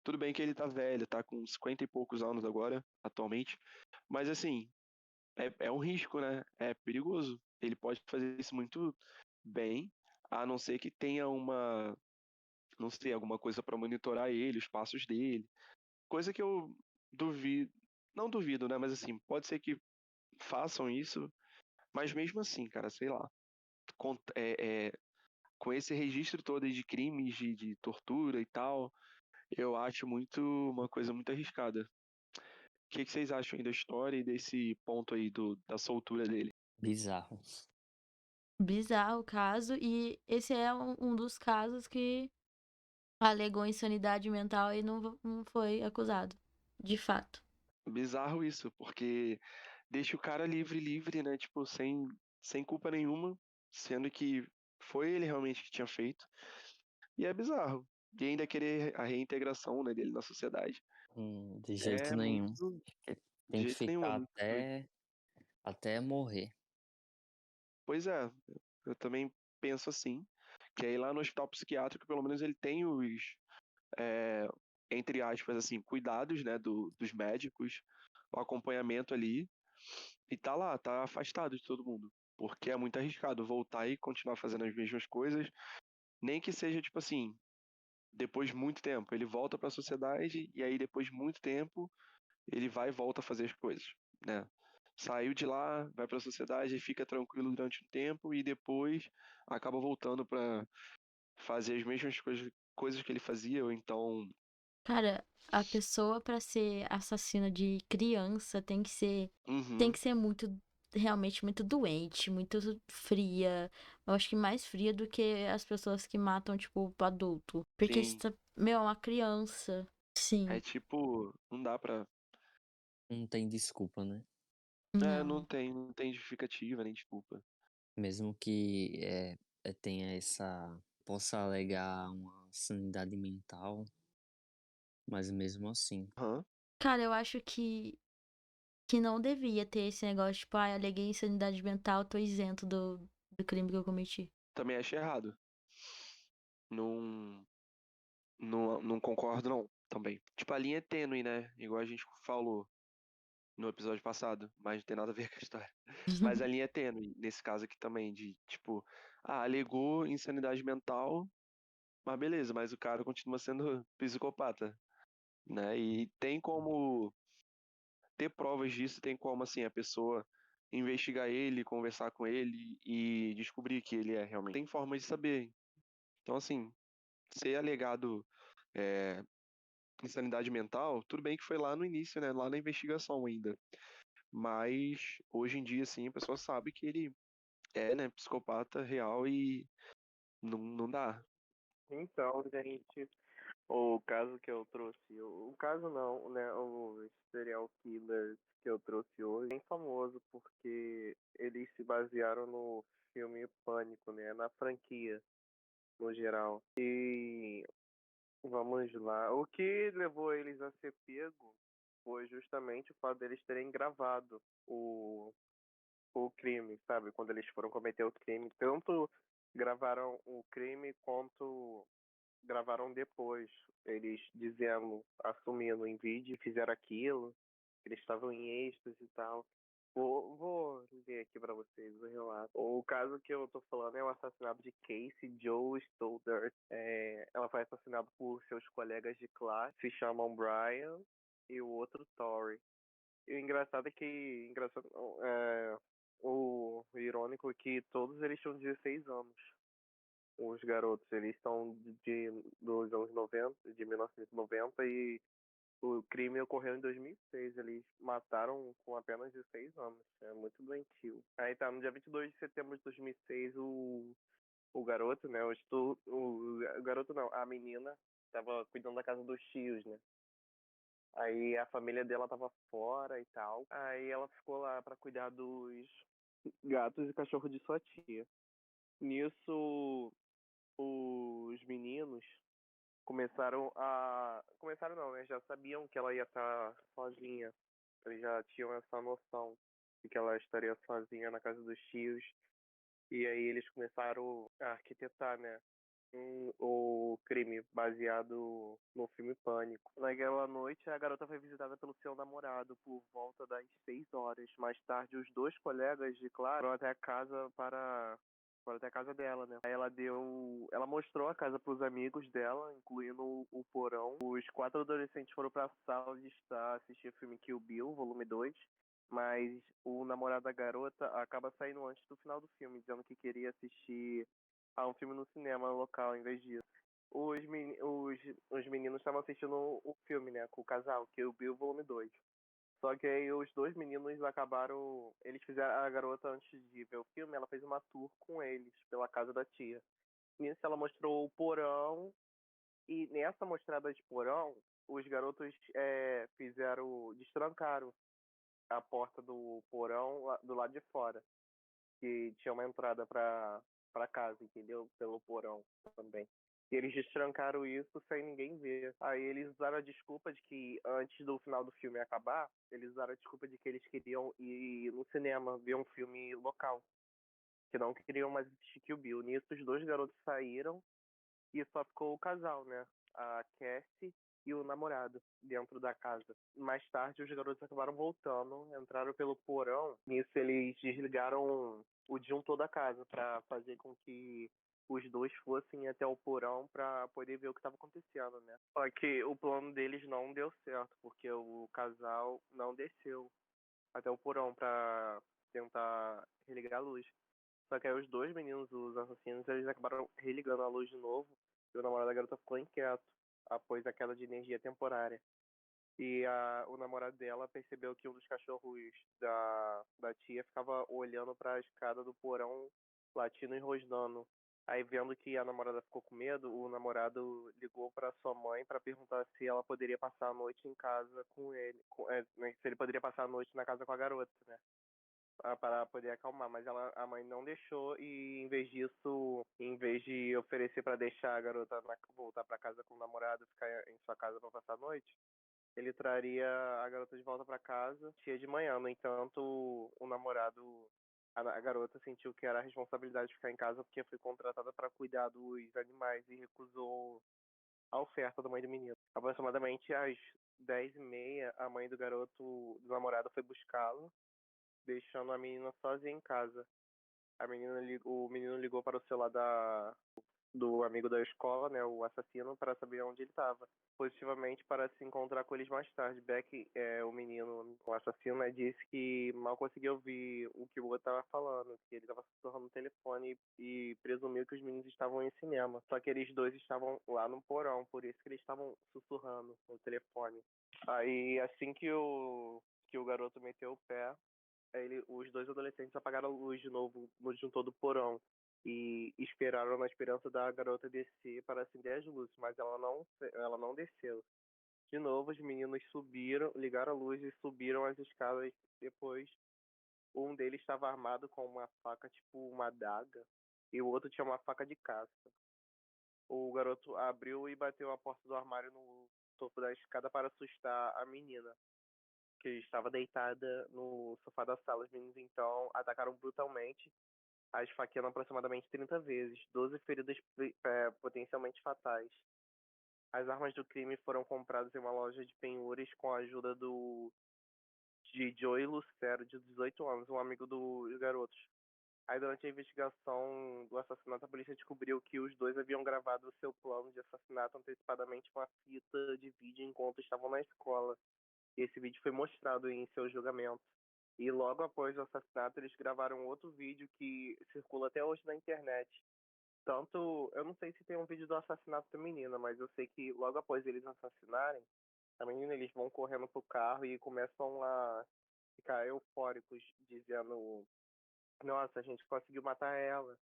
Tudo bem que ele tá velho, tá com 50 e poucos anos agora, atualmente, mas assim, é um risco, né? É perigoso. Ele pode fazer isso muito bem, a não ser que tenha não sei, alguma coisa para monitorar ele, os passos dele. Coisa que eu duvido, não duvido, né? Mas assim, pode ser que façam isso, mas mesmo assim, cara, sei lá. Com, com esse registro todo aí de crimes, de tortura e tal, Eu acho uma coisa muito arriscada. O que vocês acham aí da história e desse ponto aí da soltura dele? Bizarro. Bizarro o caso, e esse é um dos casos que alegou insanidade mental e não foi acusado, de fato. Bizarro isso, porque deixa o cara livre, né? Tipo, sem culpa nenhuma, sendo que foi ele realmente que tinha feito. E é bizarro. E ainda querer a reintegração, né, dele na sociedade. De jeito É nenhum. muito. De Tem que jeito nenhum, é ficar muito doido. até morrer. Pois é, eu também penso assim. Que aí lá no hospital psiquiátrico, pelo menos ele tem é, entre aspas, assim, cuidados, né, dos médicos, o acompanhamento ali. E tá lá, tá afastado de todo mundo. Porque é muito arriscado voltar e continuar fazendo as mesmas coisas. Nem que seja, tipo assim, depois de muito tempo. Ele volta para a sociedade e aí depois de muito tempo ele vai e volta a fazer as coisas, né? Saiu de lá, vai para a sociedade e fica tranquilo durante um tempo e depois acaba voltando para fazer as mesmas coisas que ele fazia, ou então. Cara, a pessoa pra ser assassina de criança tem Uhum, que ser muito, realmente muito doente, muito fria. Eu acho que mais fria do que as pessoas que matam, tipo, o adulto. Porque, sim. meu, é uma criança. É Sim, tipo, não dá pra. Não tem desculpa, né? É, não. não tem justificativa nem desculpa. Mesmo que tenha possa alegar uma sanidade mental, mas mesmo assim. Aham, Cara, eu acho que não devia ter esse negócio, tipo, ah, aleguei insanidade mental, tô isento do crime que eu cometi. também achei errado. Não, não concordo, não, também. Tipo, a linha é tênue, né? Igual a gente falou no episódio passado, mas não tem nada a ver com a história. Mas a linha é tênue, nesse caso aqui também, de tipo, alegou insanidade mental, mas beleza, mas o cara continua sendo psicopata, né? E tem como ter provas disso, tem como, assim, a pessoa investigar ele, conversar com ele e descobrir que ele é realmente. Tem forma de saber. Então, assim, ser alegado é, insanidade mental, tudo bem que foi lá no início, né? Lá na investigação ainda. Mas hoje em dia, assim, a pessoa sabe que ele é, né, psicopata real e não dá. Então, gente, o caso que eu trouxe, o caso não, né, os serial killers que eu trouxe hoje, é bem famoso porque eles se basearam no filme Pânico, né, na franquia no geral. E vamos lá, o que levou eles a ser pego foi justamente o fato deles terem gravado o crime, sabe? Quando eles foram cometer o crime, tanto gravaram o crime quanto gravaram depois, eles dizendo, assumindo em vídeo, fizeram aquilo, que eles estavam em êxtase e tal. Vou ler aqui pra vocês o relato. O caso que eu tô falando é o assassinato de Casey Joe Stoddard. Ela foi assassinada por seus colegas de classe, se chamam Brian e o outro Tory. E o engraçado é que, o irônico é que todos eles tinham 16 anos. Os garotos, eles são dos anos 90, de 1990, e o crime ocorreu em 2006. Eles mataram com apenas 16 anos. É muito doentio. Aí tá, no dia 22 de setembro de 2006, o garoto, né? O garoto não, a menina tava cuidando da casa dos tios, né? Aí a família dela tava fora e tal. Aí ela ficou lá pra cuidar dos gatos e cachorro de sua tia. Nisso, os meninos começaram não, né? Já sabiam que ela ia estar sozinha. Eles já tinham essa noção de que ela estaria sozinha na casa dos tios. E aí eles começaram a arquitetar, né? O crime baseado no filme Pânico. Naquela noite, a garota foi visitada pelo seu namorado por volta das 6 horas. Mais tarde, os dois colegas de classe foram até a casa dela, né? Aí ela mostrou a casa para os amigos dela, incluindo o porão. Os quatro adolescentes foram para a sala de estar assistir o filme Kill Bill, volume 2. Mas o namorado da garota acaba saindo antes do final do filme, dizendo que queria assistir a um filme no cinema local em vez disso. os meninos estavam assistindo o filme, né, com o casal, que eu vi o volume 2. Só que aí os dois meninos acabaram. Eles fizeram. A garota, antes de ver o filme, ela fez uma tour com eles pela casa da tia. Nisso ela mostrou o porão. E nessa mostrada de porão, os garotos destrancaram a porta do porão do lado de fora. Que tinha uma entrada pra casa, entendeu? Pelo porão também. E eles destrancaram isso sem ninguém ver. Aí eles usaram a desculpa de que antes do final do filme acabar, eles usaram a desculpa de que eles queriam ir no cinema ver um filme local. Que não queriam mais assistir Kill Bill. Nisso os dois garotos saíram e só ficou o casal, né? A Cassie e o namorado dentro da casa. Mais tarde, os garotos acabaram voltando, entraram pelo porão. Nisso, eles desligaram o disjuntor da casa para fazer com que os dois fossem até o porão para poder ver o que estava acontecendo, né? Só que o plano deles não deu certo, porque o casal não desceu até o porão para tentar religar a luz. Só que aí os dois meninos, os assassinos, eles acabaram religando a luz de novo e o namorado da garota ficou inquieto após a queda de energia temporária. E o namorado dela percebeu que um dos cachorros da tia ficava olhando para a escada do porão, latindo e rosnando. Aí, vendo que a namorada ficou com medo, o namorado ligou para sua mãe para perguntar se ela poderia passar a noite em casa com ele, se ele poderia passar a noite na casa com a garota, né? Para poder acalmar, mas a mãe não deixou e em vez disso, em vez de oferecer para deixar a garota voltar para casa com o namorado, ficar em sua casa para passar a noite, ele traria a garota de volta para casa dia de manhã. No entanto, o namorado, a garota sentiu que era a responsabilidade de ficar em casa porque foi contratada para cuidar dos animais e recusou a oferta da mãe do menino. Aproximadamente às 10h30, a mãe do garoto, do namorado, foi buscá-lo, deixando a menina sozinha em casa. O menino ligou para o celular do amigo da escola, né, o assassino, para saber onde ele estava. Positivamente para se encontrar com eles mais tarde. Beck, o menino, o assassino, né, disse que mal conseguia ouvir o que o outro estava falando, que ele estava sussurrando no telefone e presumiu que os meninos estavam em cinema. Só que eles dois estavam lá no porão, por isso que eles estavam sussurrando no telefone. Aí, assim que o garoto meteu o pé, os dois adolescentes apagaram a luz de novo no disjuntor do porão e esperaram na esperança da garota descer para acender as luzes, mas ela não desceu. De novo, os meninos subiram, ligaram a luz e subiram as escadas. Depois, um deles estava armado com uma faca, tipo uma adaga, e o outro tinha uma faca de caça. O garoto abriu e bateu a porta do armário no topo da escada para assustar a menina, que estava deitada no sofá da sala. Os meninos então atacaram brutalmente, a esfaqueando aproximadamente 30 vezes, 12 feridas potencialmente fatais. As armas do crime foram compradas em uma loja de penhores com a ajuda de Joey Lucero, de 18 anos, um amigo dos garotos. Aí, durante a investigação do assassinato, a polícia descobriu que os dois haviam gravado o seu plano de assassinato antecipadamente com a fita de vídeo enquanto estavam na escola. Esse vídeo foi mostrado em seu julgamento. E logo após o assassinato, eles gravaram outro vídeo que circula até hoje na internet. Tanto, eu não sei se tem um vídeo do assassinato da menina, mas eu sei que logo após eles assassinarem a menina, eles vão correndo pro carro e começam a ficar eufóricos, dizendo: nossa, a gente conseguiu matar ela.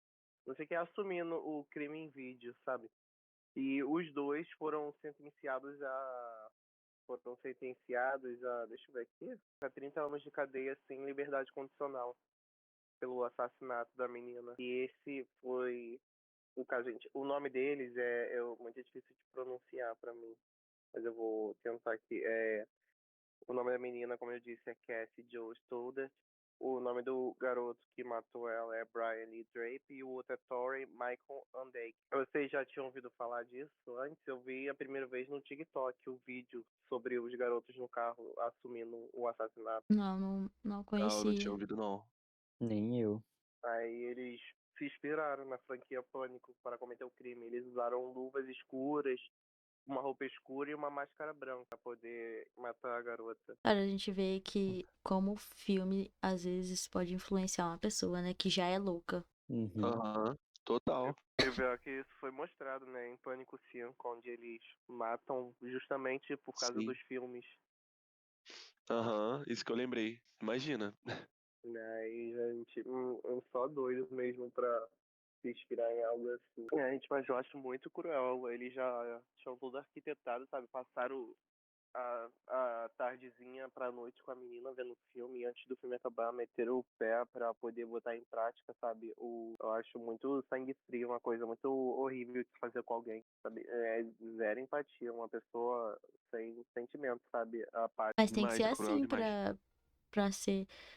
Não sei o que, assumindo o crime em vídeo, sabe? E os dois foram sentenciados a, deixa eu ver aqui, a 30 anos de cadeia sem liberdade condicional pelo assassinato da menina. E esse foi o caso, gente. O nome deles é muito difícil de pronunciar pra mim, mas eu vou tentar aqui. O nome da menina, como eu disse, é Cassie Joe Stoddard. O nome do garoto que matou ela é Brian Lee Drape e o outro é Torrey Michael Andake. Vocês já tinham ouvido falar disso antes? Eu vi a primeira vez no TikTok o vídeo sobre os garotos no carro assumindo o assassinato. Não Não tinha conhecia. ouvido, não. Nem eu. Aí eles se inspiraram na franquia Pânico para cometer o crime. Eles usaram luvas escuras, uma roupa escura e uma máscara branca para poder matar a garota. Cara, a gente vê que como o filme às vezes pode influenciar uma pessoa, né, que já é louca. Uhum. Aham, total. Teve o pior é que isso foi mostrado, né, em Pânico 5, onde eles matam justamente por causa Sim. dos filmes. Aham, isso que eu lembrei. Imagina. Né? E, gente, só doido mesmo pra se inspirar em algo assim. Gente, mas eu acho muito cruel. Eles já tinham tudo arquitetado, sabe? Passaram a tardezinha pra noite com a menina vendo o filme e antes do filme acabar, meteram o pé pra poder botar em prática, sabe? Eu acho muito sangue frio, uma coisa muito horrível de fazer com alguém, sabe? É zero empatia, uma pessoa sem sentimento, sabe? A parte. Mas tem que ser Demais, cruel assim demais. pra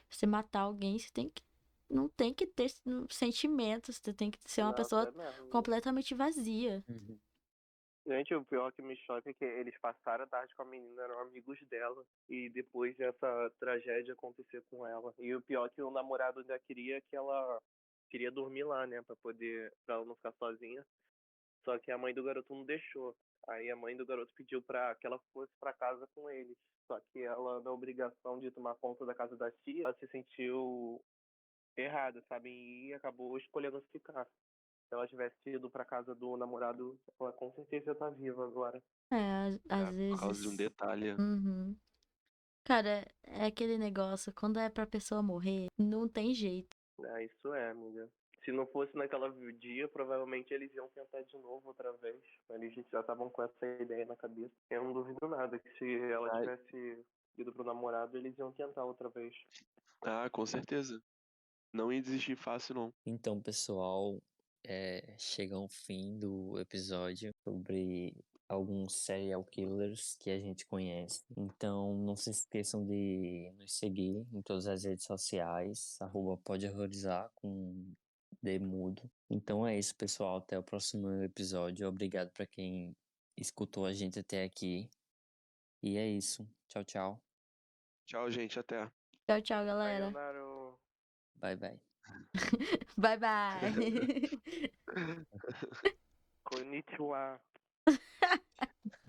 você matar alguém, você tem que. Não tem que ter sentimentos, você tem que ser uma Nossa, pessoa é mesmo. completamente vazia. Uhum. Gente, o pior que me choca é que eles passaram a tarde com a menina, eram amigos dela. E depois essa tragédia aconteceu com ela. E o pior é que o namorado ainda queria que ela queria dormir lá, né? Pra ela não ficar sozinha. Só que a mãe do garoto não deixou. Aí a mãe do garoto pediu pra que ela fosse pra casa com eles. Só que ela, na obrigação de tomar conta da casa da tia, ela se sentiu errada, sabe? E acabou escolhendo ficar. Se ela tivesse ido pra casa do namorado, ela com certeza tá viva agora. É, às Por causa de um vezes. detalhe. Uhum. Cara, é aquele negócio, quando é pra pessoa morrer, não tem jeito. Isso é, amiga. Se não fosse naquela dia, provavelmente eles iam tentar de novo outra vez. Eles já estavam com essa ideia na cabeça. Eu não duvido nada que se ela Ah, tivesse ido pro namorado, eles iam tentar outra vez. com certeza. Não ia desistir fácil, não. Então, pessoal, chega ao fim do episódio sobre alguns serial killers que a gente conhece. Então, não se esqueçam de nos seguir em todas as redes sociais, @podehorrorizar com D mudo. Então é isso, pessoal. Até o próximo episódio. Obrigado para quem escutou a gente até aqui. E é isso. Tchau, tchau. Tchau, gente. Até. Tchau, tchau, galera. Sayonara. Bye, bye. Bye, bye. Konnichiwa.